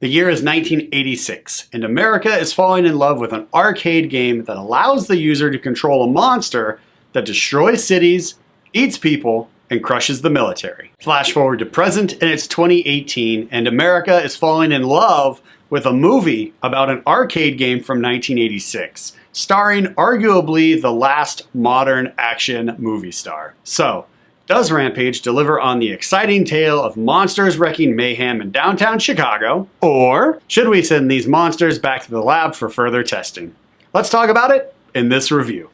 The year is 1986, and America is falling in love with an arcade game that allows the user to control a monster that destroys cities, eats people, and crushes the military. Flash forward to present, and it's 2018, and America is falling in love with a movie about an arcade game from 1986, starring arguably the last modern action movie star. So, does Rampage deliver on the exciting tale of monsters wreaking mayhem in downtown Chicago? Or should we send these monsters back to the lab for further testing? Let's talk about it in this review.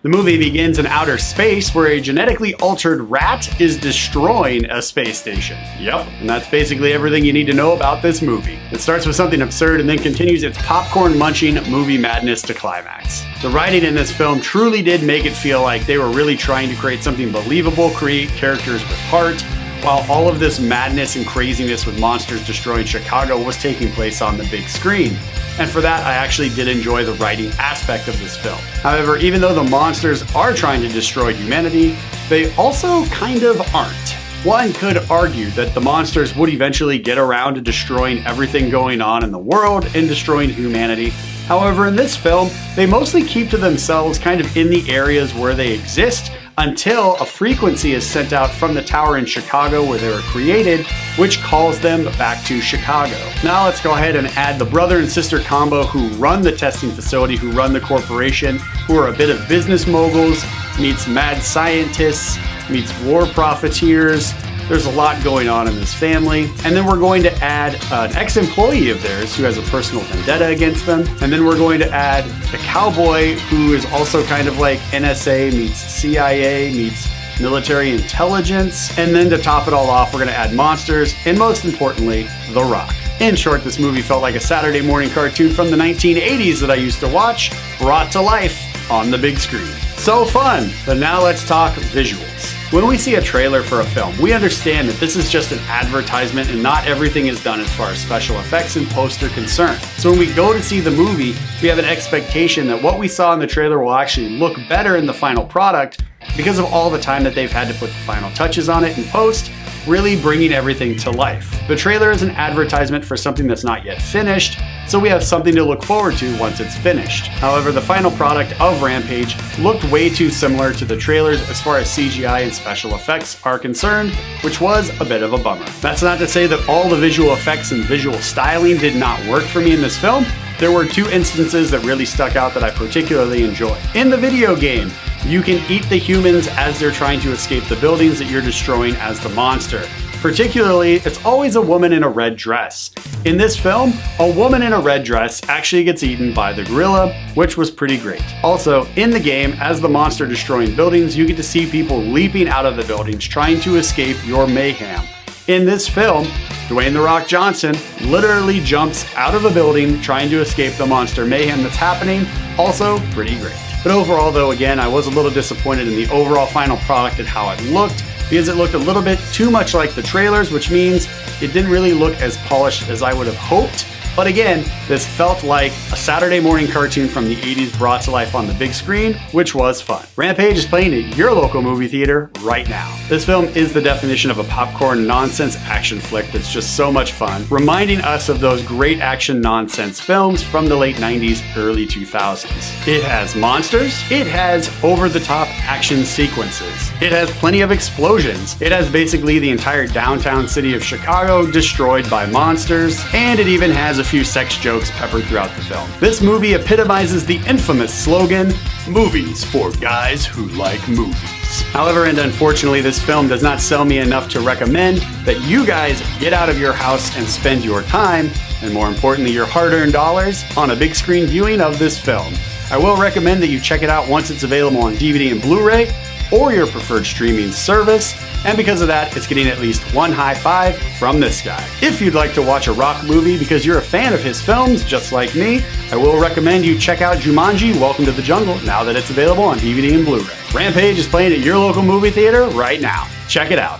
The movie begins in outer space where a genetically altered rat is destroying a space station. Yep, and that's basically everything you need to know about this movie. It starts with something absurd and then continues its popcorn munching movie madness to climax. The writing in this film truly did make it feel like they were really trying to create something believable, create characters with heart, while all of this madness and craziness with monsters destroying Chicago was taking place on the big screen. And for that, I actually did enjoy the writing aspect of this film. However, even though the monsters are trying to destroy humanity, they also kind of aren't. One could argue that the monsters would eventually get around to destroying everything going on in the world and destroying humanity. However, in this film, they mostly keep to themselves kind of in the areas where they exist until a frequency is sent out from the tower in Chicago where they were created, which calls them back to Chicago. Now let's go ahead and add the brother and sister combo who run the testing facility, who run the corporation, who are a bit of business moguls, meets mad scientists, meets war profiteers. There's a lot going on in this family. And then we're going to add an ex-employee of theirs who has a personal vendetta against them. And then we're going to add a cowboy who is also kind of like NSA meets CIA meets military intelligence. And then to top it all off, we're going to add monsters and most importantly, The Rock. In short, this movie felt like a Saturday morning cartoon from the 1980s that I used to watch, brought to life on the big screen. So fun! But now let's talk visuals. When we see a trailer for a film, we understand that this is just an advertisement and not everything is done as far as special effects and post are concerned. So when we go to see the movie, we have an expectation that what we saw in the trailer will actually look better in the final product because of all the time that they've had to put the final touches on it in post, really bringing everything to life. The trailer is an advertisement for something that's not yet finished, so we have something to look forward to once it's finished. However, the final product of Rampage looked way too similar to the trailers as far as CGI and special effects are concerned, which was a bit of a bummer. That's not to say that all the visual effects and visual styling did not work for me in this film. There were two instances that really stuck out that I particularly enjoyed. In the video game, you can eat the humans as they're trying to escape the buildings that you're destroying as the monster. Particularly, it's always a woman in a red dress. In this film, a woman in a red dress actually gets eaten by the gorilla, which was pretty great. Also, in the game, as the monster destroying buildings, you get to see people leaping out of the buildings trying to escape your mayhem. In this film, Dwayne "The Rock" Johnson literally jumps out of a building trying to escape the monster mayhem that's happening. Also, pretty great. But overall though, again, I was a little disappointed in the overall final product and how it looked, because it looked a little bit too much like the trailers, which means it didn't really look as polished as I would have hoped. But again, this felt like a Saturday morning cartoon from the 80s brought to life on the big screen, which was fun. Rampage is playing at your local movie theater right now. This film is the definition of a popcorn nonsense action flick that's just so much fun, reminding us of those great action nonsense films from the late 90s, early 2000s. It has monsters, it has over-the-top action sequences, it has plenty of explosions, it has basically the entire downtown city of Chicago destroyed by monsters, and it even has a few sex jokes peppered throughout the film. This movie epitomizes the infamous slogan, "Movies for guys who like movies." However, and unfortunately, this film does not sell me enough to recommend that you guys get out of your house and spend your time, and more importantly, your hard-earned dollars, on a big screen viewing of this film. I will recommend that you check it out once it's available on DVD and Blu-ray, or your preferred streaming service, and because of that, it's getting at least one high five from this guy. If you'd like to watch a Rock movie because you're a fan of his films, just like me, I will recommend you check out Jumanji: Welcome to the Jungle now that it's available on DVD and Blu-ray. Rampage is playing at your local movie theater right now. Check it out.